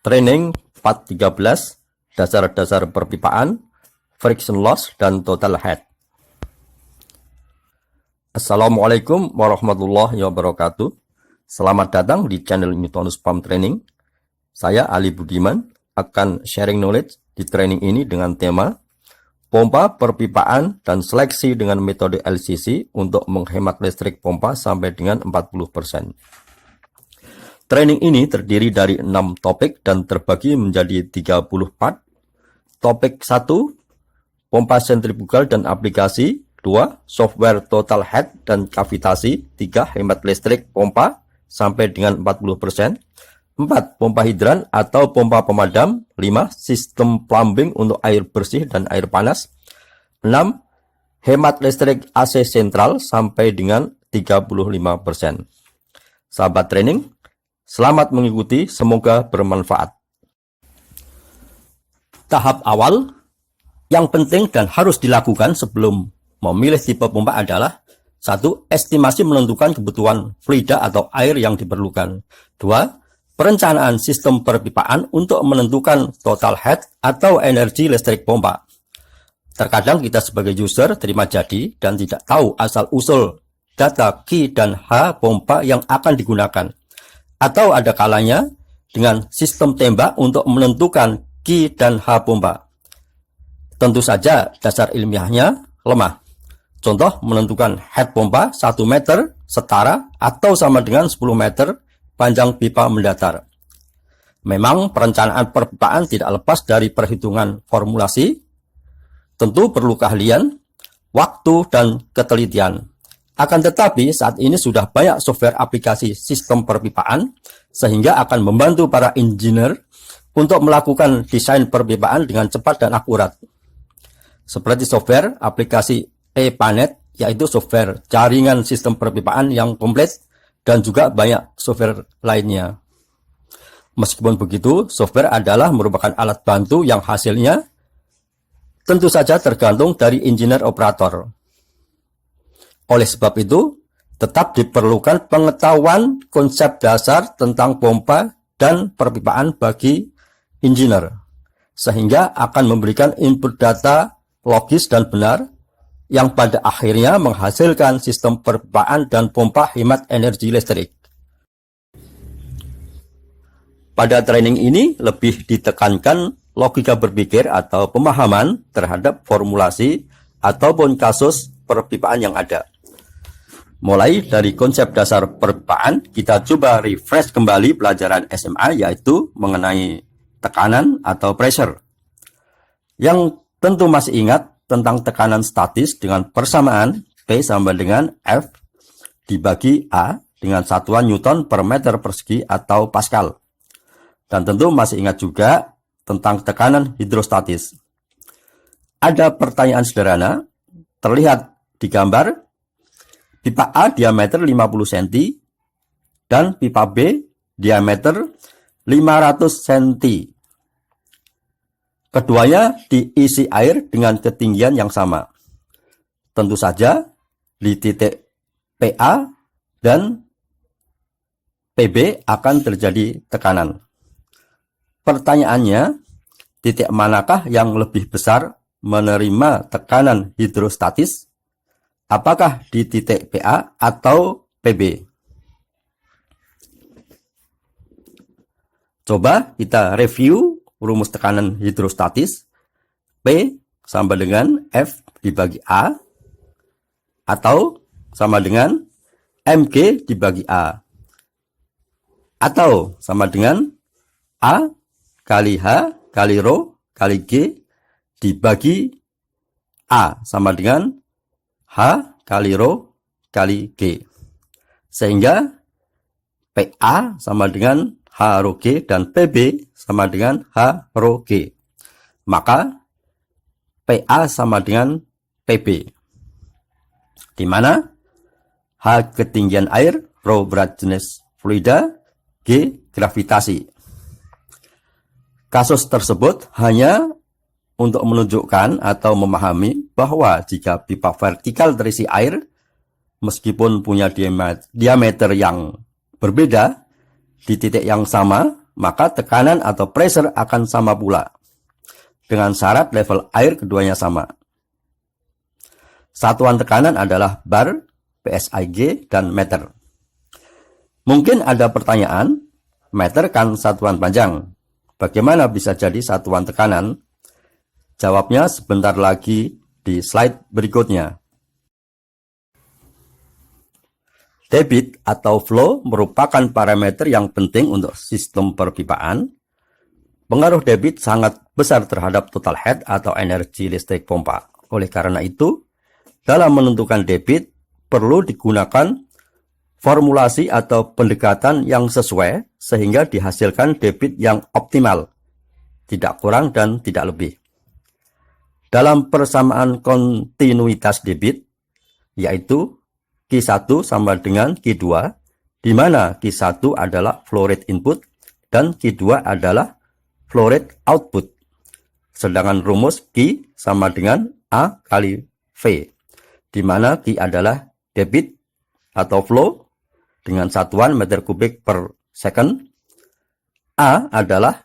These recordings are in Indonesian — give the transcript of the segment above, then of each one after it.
Training part 13, dasar-dasar perpipaan, friction loss, dan total head. Assalamualaikum warahmatullahi wabarakatuh. Selamat datang di channel Newtonus Pump Training. Saya Ali Budiman akan sharing knowledge di training ini dengan tema pompa perpipaan dan seleksi dengan metode LCC untuk menghemat listrik pompa sampai dengan 40%. Training ini terdiri dari 6 topik dan terbagi menjadi 30 part. Topik 1, pompa sentrifugal dan aplikasi. 2, software total head dan kavitasi. 3, hemat listrik pompa sampai dengan 40%. 4, pompa hidran atau pompa pemadam. 5, sistem plumbing untuk air bersih dan air panas. 6, hemat listrik AC sentral sampai dengan 35%. Sahabat training, selamat mengikuti, semoga bermanfaat. Tahap awal yang penting dan harus dilakukan sebelum memilih tipe pompa adalah 1. Estimasi menentukan kebutuhan fluida atau air yang diperlukan. 2. Perencanaan sistem perpipaan untuk menentukan total head atau energi listrik pompa. Terkadang kita sebagai user terima jadi dan tidak tahu asal-usul data Q dan H pompa yang akan digunakan. Atau ada kalanya dengan sistem tembak untuk menentukan Q dan H pompa. Tentu saja dasar ilmiahnya lemah. Contoh menentukan head pompa 1 meter setara atau sama dengan 10 meter panjang pipa mendatar. Memang perencanaan perpipaan tidak lepas dari perhitungan formulasi. Tentu perlu keahlian, waktu, dan ketelitian. Akan tetapi saat ini sudah banyak software aplikasi sistem perpipaan sehingga akan membantu para engineer untuk melakukan desain perpipaan dengan cepat dan akurat. Seperti software aplikasi ePanet, yaitu software jaringan sistem perpipaan yang komplit, dan juga banyak software lainnya. Meskipun begitu, software adalah merupakan alat bantu yang hasilnya tentu saja tergantung dari engineer operator. Oleh sebab itu, tetap diperlukan pengetahuan konsep dasar tentang pompa dan perpipaan bagi engineer, sehingga akan memberikan input data logis dan benar, yang pada akhirnya menghasilkan sistem perpipaan dan pompa hemat energi listrik. Pada training ini lebih ditekankan logika berpikir atau pemahaman terhadap formulasi ataupun kasus perpipaan yang ada. Mulai dari konsep dasar perpipaan, kita coba refresh kembali pelajaran SMA, yaitu mengenai tekanan atau pressure. Yang tentu masih ingat tentang tekanan statis dengan persamaan P sama dengan F dibagi A dengan satuan Newton per meter persegi atau Pascal. Dan tentu masih ingat juga tentang tekanan hidrostatis. Ada pertanyaan sederhana, terlihat di gambar, pipa A diameter 50 cm dan pipa B diameter 500 cm. Keduanya diisi air dengan ketinggian yang sama. Tentu saja di titik PA dan PB akan terjadi tekanan. Pertanyaannya, titik manakah yang lebih besar menerima tekanan hidrostatis? Apakah di titik PA atau PB? Coba kita review rumus tekanan hidrostatis. P sama dengan F dibagi A atau sama dengan mg dibagi A atau sama dengan A kali H kali Rho kali G dibagi A sama dengan H kali Rho kali G. Sehingga PA sama dengan H Rho G dan PB sama dengan H Rho G. Maka PA sama dengan PB. Di mana H ketinggian air, Rho berat jenis fluida, G gravitasi. Kasus tersebut hanya untuk menunjukkan atau memahami bahwa jika pipa vertikal terisi air, meskipun punya diameter yang berbeda, di titik yang sama, maka tekanan atau pressure akan sama pula, dengan syarat level air keduanya sama. Satuan tekanan adalah bar, PSIG, dan meter. Mungkin ada pertanyaan, meter kan satuan panjang, bagaimana bisa jadi satuan tekanan? Jawabnya sebentar lagi di slide berikutnya. Debit atau flow merupakan parameter yang penting untuk sistem perpipaan. Pengaruh debit sangat besar terhadap total head atau energi listrik pompa. Oleh karena itu, dalam menentukan debit, perlu digunakan formulasi atau pendekatan yang sesuai sehingga dihasilkan debit yang optimal, tidak kurang dan tidak lebih. Dalam persamaan kontinuitas debit, yaitu Q1 sama dengan Q2, di mana Q1 adalah flow rate input dan Q2 adalah flow rate output. Sedangkan rumus Q sama dengan A kali V, di mana Q adalah debit atau flow dengan satuan meter kubik per second. A adalah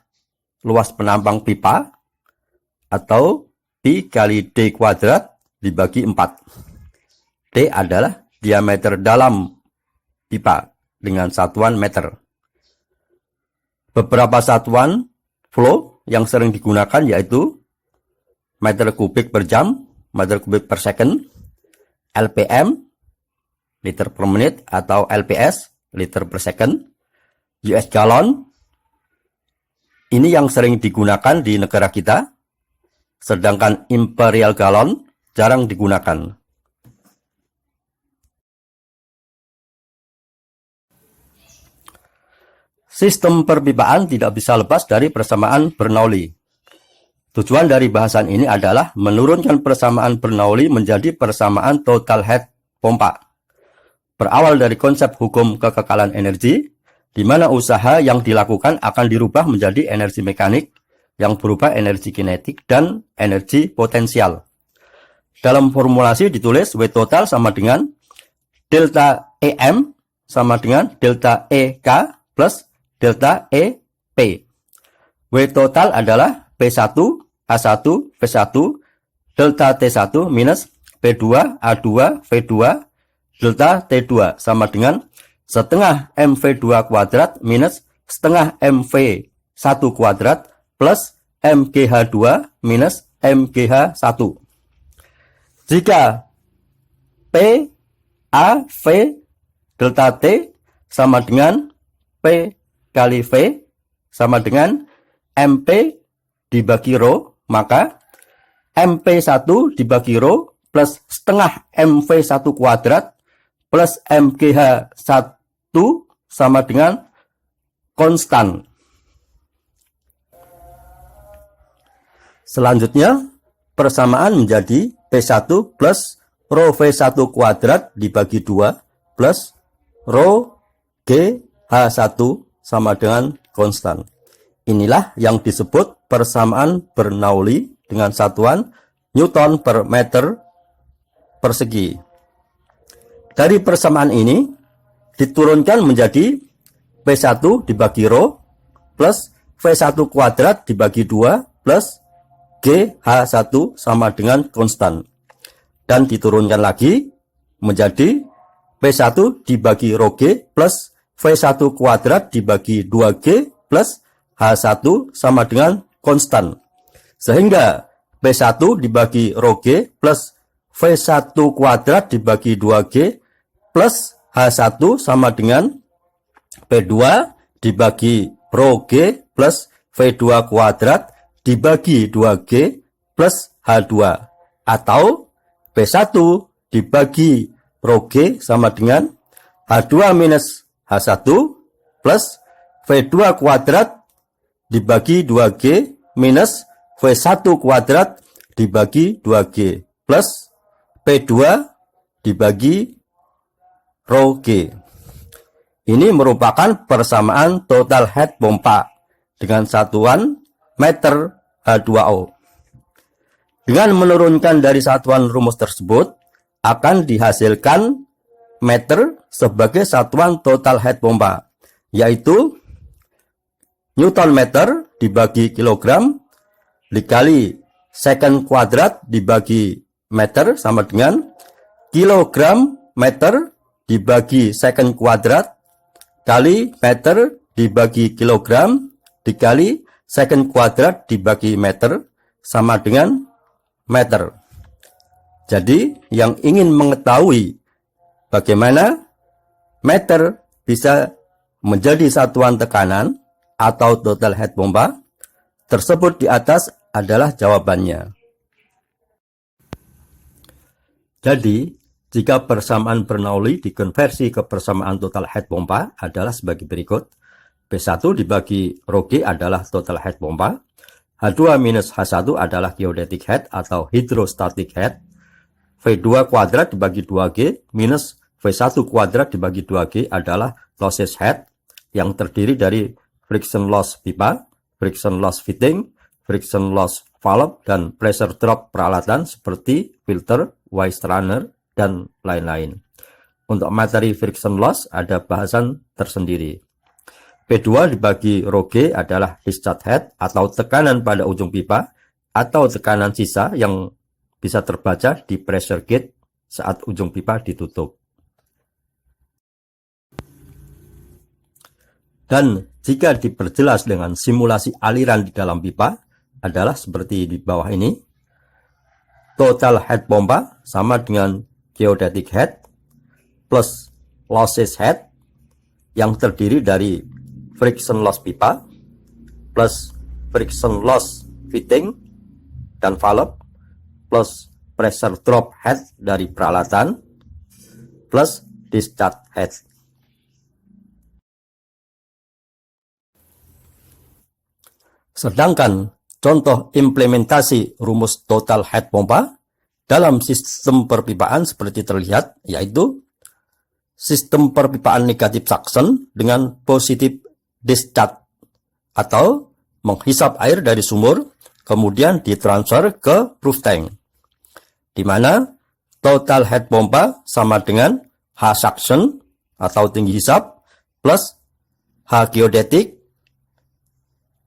luas penampang pipa atau Pi kali D kuadrat dibagi 4. D adalah diameter dalam pipa dengan satuan meter. Beberapa satuan flow yang sering digunakan yaitu meter kubik per jam, meter kubik per second, LPM, liter per menit, atau LPS, liter per second, US gallon. Ini yang sering digunakan di negara kita, sedangkan imperial gallon jarang digunakan. Sistem perpipaan tidak bisa lepas dari persamaan Bernoulli. Tujuan dari bahasan ini adalah menurunkan persamaan Bernoulli menjadi persamaan total head pompa. Berawal dari konsep hukum kekekalan energi, di mana usaha yang dilakukan akan dirubah menjadi energi mekanik yang berubah energi kinetik dan energi potensial. Dalam formulasi ditulis W total sama dengan delta EM sama dengan delta EK plus delta EP. W total adalah P1, A1, V1, delta T1 minus P2, A2, V2, delta T2 sama dengan setengah MV2 kuadrat minus setengah MV1 kuadrat plus MGH2 minus MGH1. Jika P, A, V, delta T sama dengan P kali V sama dengan MP dibagi rho, maka MP1 dibagi rho plus setengah MV1 kuadrat plus MGH1 sama dengan konstan. Selanjutnya, persamaan menjadi P1 plus rho V1 kuadrat dibagi 2 plus rho GH1 sama dengan konstan. Inilah yang disebut persamaan Bernoulli dengan satuan Newton per meter persegi. Dari persamaan ini diturunkan menjadi P1 dibagi rho plus V1 kuadrat dibagi 2 plus GH1 sama dengan konstan. Dan diturunkan lagi menjadi P1 dibagi rho G plus V1 kuadrat dibagi 2G plus H1 sama dengan konstan. Sehingga P1 dibagi rho G plus V1 kuadrat dibagi 2G plus H1 sama dengan P2 dibagi rho G plus V2 kuadrat dibagi 2G plus H2. Atau P1 dibagi rho G sama dengan H2 minus H1 plus V2 kuadrat dibagi 2G minus V1 kuadrat dibagi 2G plus P2 dibagi rho G. Ini merupakan persamaan total head pompa dengan satuan meter H2O. Dengan menurunkan dari satuan rumus tersebut, akan dihasilkan meter sebagai satuan total head pompa, yaitu Newton meter dibagi kilogram dikali second kuadrat dibagi meter sama dengan kilogram meter dibagi second kuadrat kali meter dibagi kilogram dikali second kuadrat dibagi meter sama dengan meter. Jadi yang ingin mengetahui bagaimana meter bisa menjadi satuan tekanan atau total head pompa tersebut di atas adalah jawabannya. Jadi, jika persamaan Bernoulli dikonversi ke persamaan total head pompa adalah sebagai berikut. P1 dibagi rho G adalah total head pompa. H2 minus H1 adalah geodetic head atau hydrostatic head. V2 kuadrat dibagi 2G minus V1 kuadrat dibagi 2G adalah losses head yang terdiri dari friction loss pipa, friction loss fitting, friction loss valve, dan pressure drop peralatan seperti filter, waste runner, dan lain-lain. Untuk materi friction loss ada bahasan tersendiri. P2 dibagi rho G adalah discharge head atau tekanan pada ujung pipa atau tekanan sisa yang bisa terbaca di pressure gauge saat ujung pipa ditutup. Dan jika diperjelas dengan simulasi aliran di dalam pipa adalah seperti di bawah ini. Total head pompa sama dengan geodetic head plus losses head yang terdiri dari friction loss pipa plus friction loss fitting dan valve plus pressure drop head dari peralatan plus discharge head. Sedangkan contoh implementasi rumus total head pompa dalam sistem perpipaan seperti terlihat, yaitu sistem perpipaan negatif suction dengan positif discharge atau menghisap air dari sumur kemudian ditransfer ke proof tank, di mana total head pompa sama dengan H suction atau tinggi hisap plus H geodetic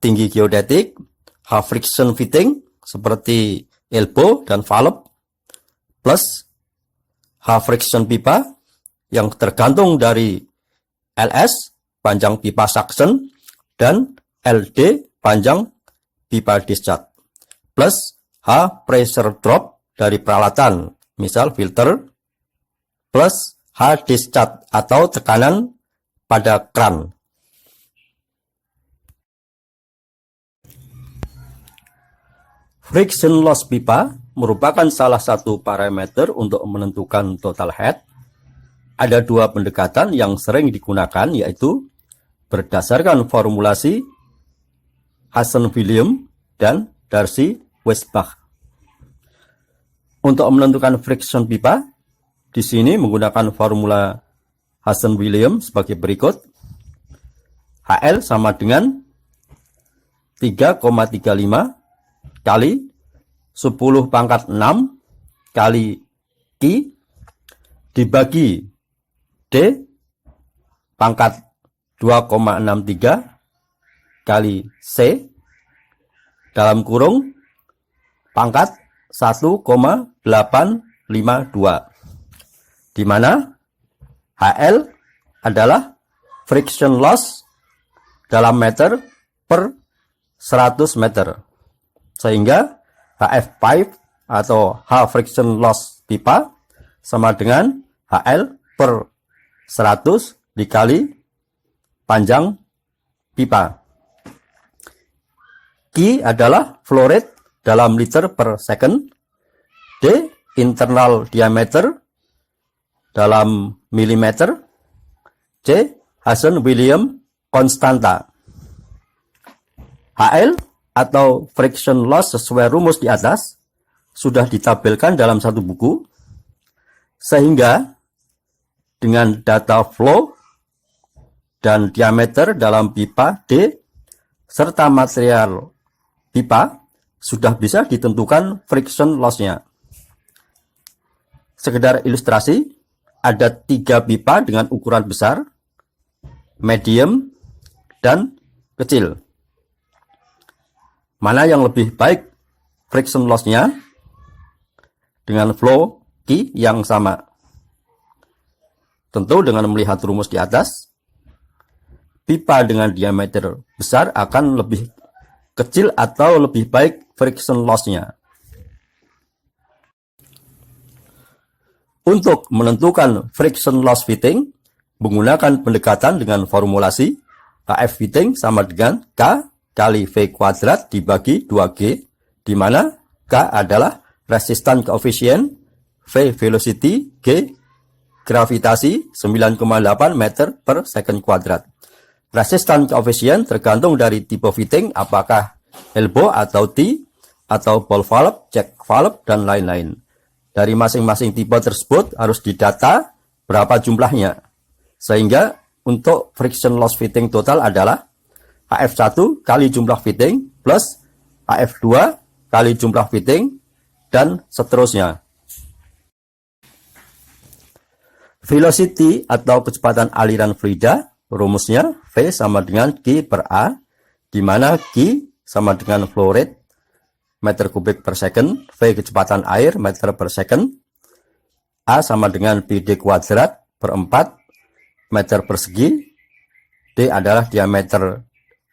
tinggi geodetik, H friction fitting seperti elbow dan valve plus H friction pipa yang tergantung dari LS panjang pipa suction dan LD panjang pipa discharge plus H pressure drop dari peralatan misal filter plus H discharge atau tekanan pada kran. Friction loss pipa merupakan salah satu parameter untuk menentukan total head. Ada dua pendekatan yang sering digunakan, yaitu berdasarkan formulasi Hazen-Williams dan Darcy-Weisbach. Untuk menentukan friction pipa, di sini menggunakan formula Hazen-Williams sebagai berikut. HL sama dengan 3,35 kali 10 pangkat 6 kali Q dibagi D pangkat 2,63 kali C dalam kurung pangkat 1,852, di mana HL adalah friction loss dalam meter per 100 meter. Sehingga HF5 atau H friction loss pipa sama dengan HL per 100 dikali panjang pipa. Q adalah flow rate dalam liter per second. D internal diameter dalam milimeter. C Hazen-Williams konstanta. HL atau friction loss sesuai rumus di atas sudah ditabelkan dalam satu buku, sehingga dengan data flow dan diameter dalam pipa D serta material pipa sudah bisa ditentukan friction loss-nya. Sekedar ilustrasi, ada 3 pipa dengan ukuran besar, medium, dan kecil. Mana yang lebih baik friction loss-nya dengan flow key yang sama? Tentu dengan melihat rumus di atas, pipa dengan diameter besar akan lebih kecil atau lebih baik friction loss-nya. Untuk menentukan friction loss fitting, menggunakan pendekatan dengan formulasi KF fitting sama dengan K kali V kuadrat dibagi 2G, di mana K adalah resistance coefficient, V velocity, G gravitasi 9,8 meter per second kuadrat. Resistance coefficient tergantung dari tipe fitting, apakah elbow atau T, atau ball valve, check valve, dan lain-lain. Dari masing-masing tipe tersebut harus didata berapa jumlahnya. Sehingga untuk friction loss fitting total adalah HF1 kali jumlah fitting plus HF2 kali jumlah fitting dan seterusnya. Velocity atau kecepatan aliran fluida, rumusnya V sama dengan Q per A, di mana Q sama dengan flow rate meter kubik per second, V kecepatan air meter per second, A sama dengan PD kuadrat per 4 meter persegi, D adalah diameter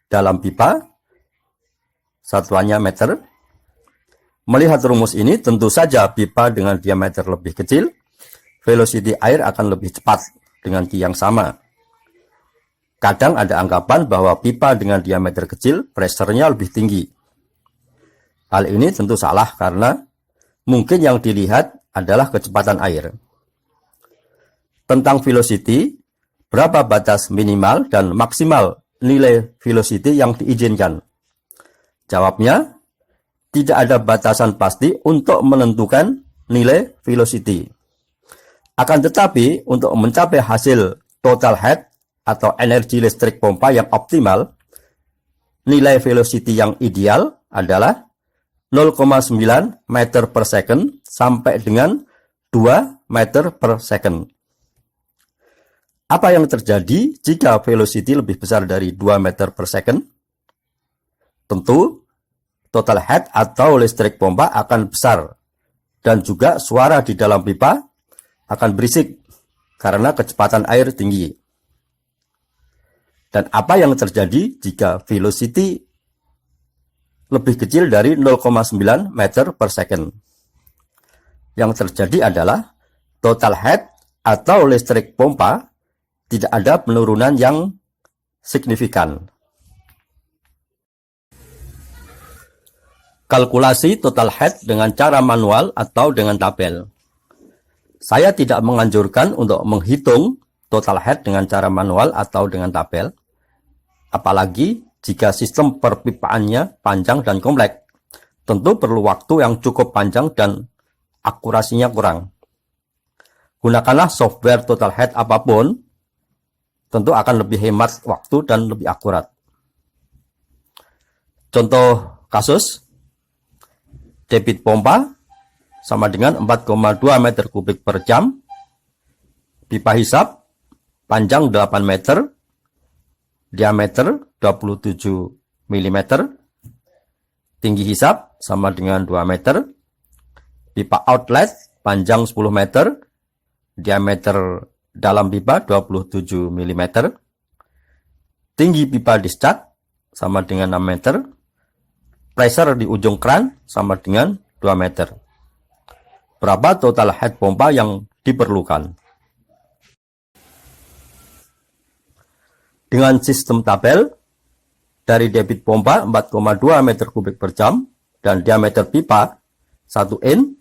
dalam pipa, satuannya meter. Melihat rumus ini, tentu saja pipa dengan diameter lebih kecil, velocity air akan lebih cepat dengan Q yang sama. Kadang ada anggapan bahwa pipa dengan diameter kecil, pressure-nya lebih tinggi. Hal ini tentu salah karena mungkin yang dilihat adalah kecepatan air. Tentang velocity, berapa batas minimal dan maksimal nilai velocity yang diizinkan? Jawabnya, tidak ada batasan pasti untuk menentukan nilai velocity. Akan tetapi, untuk mencapai hasil total head atau energi listrik pompa yang optimal, nilai velocity yang ideal adalah 0,9 meter per second sampai dengan 2 meter per second. Apa yang terjadi jika velocity lebih besar dari 2 meter per second? Tentu, total head atau listrik pompa akan besar, dan juga suara di dalam pipa akan berisik karena kecepatan air tinggi. Dan apa yang terjadi jika velocity lebih kecil dari 0,9 meter per second? Yang terjadi adalah total head atau listrik pompa tidak ada penurunan yang signifikan. Kalkulasi total head dengan cara manual atau dengan tabel. Saya tidak menganjurkan untuk menghitung total head dengan cara manual atau dengan tabel, apalagi jika sistem perpipaannya panjang dan kompleks. Tentu perlu waktu yang cukup panjang dan akurasinya kurang. Gunakanlah software total head apapun, tentu akan lebih hemat waktu dan lebih akurat. Contoh kasus, debit pompa sama dengan 4,2 meter kubik per jam, pipa hisap panjang 8 meter, diameter 27 mm, tinggi hisap sama dengan 2 meter, pipa outlet panjang 10 meter, diameter dalam pipa 27 mm, tinggi pipa discharge sama dengan 6 meter, pressure di ujung kran sama dengan 2 meter. Berapa total head pompa yang diperlukan? Dengan sistem tabel, dari debit pompa 4,2 meter kubik per jam dan diameter pipa 1 in,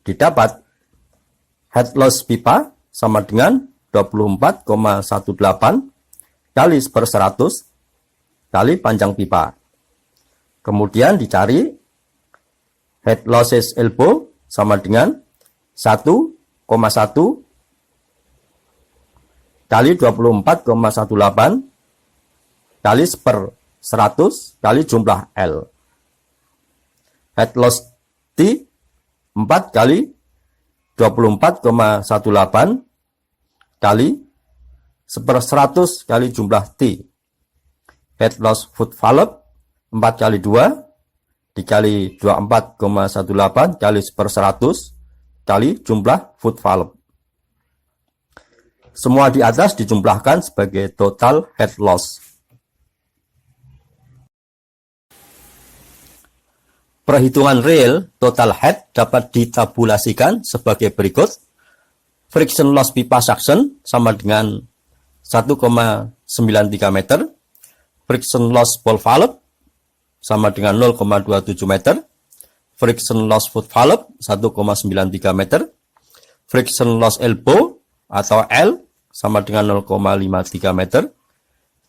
didapat head loss pipa sama dengan 24,18 kali per 100 kali panjang pipa. Kemudian dicari head losses elbow sama dengan 1,1 kali 24,18 kali per 100 kali jumlah L. Head loss T 4 kali 24,18 kali per 100 kali jumlah T. Head loss foot valve 4 kali 2 dikali 24,18 kali per 100 kali jumlah foot volume. Semua di atas dijumlahkan sebagai total head loss. Perhitungan real total head dapat ditabulasikan sebagai berikut. Friction loss pipa suction sama dengan 1,93 meter. Friction loss ball valve sama dengan 0,27 meter. Friction loss foot valve 1,93 meter. Friction loss elbow atau L sama dengan 0,53 meter.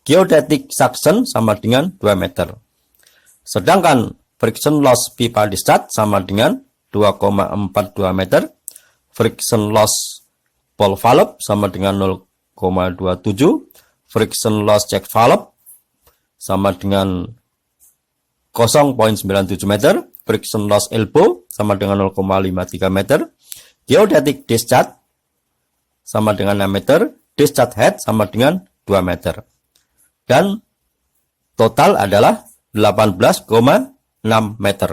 Geodetic suction sama dengan 2 meter. Sedangkan friction loss pipa discharge sama dengan 2,42 meter. Friction loss ball valve sama dengan 0,27. Friction loss check valve sama dengan 0,97 meter. Friction loss elbow sama dengan 0,53 meter. Geodetic discharge sama dengan 6 meter. Discharge head sama dengan 2 meter. Dan total adalah 18,6 meter.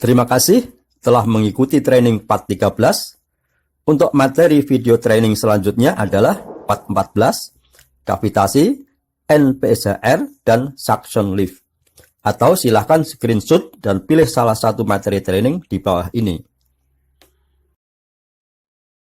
Terima kasih telah mengikuti training part 13. Untuk materi video training selanjutnya adalah part 14, kavitasi, NPSHR, dan suction lift. Atau silahkan screenshot dan pilih salah satu materi training di bawah ini.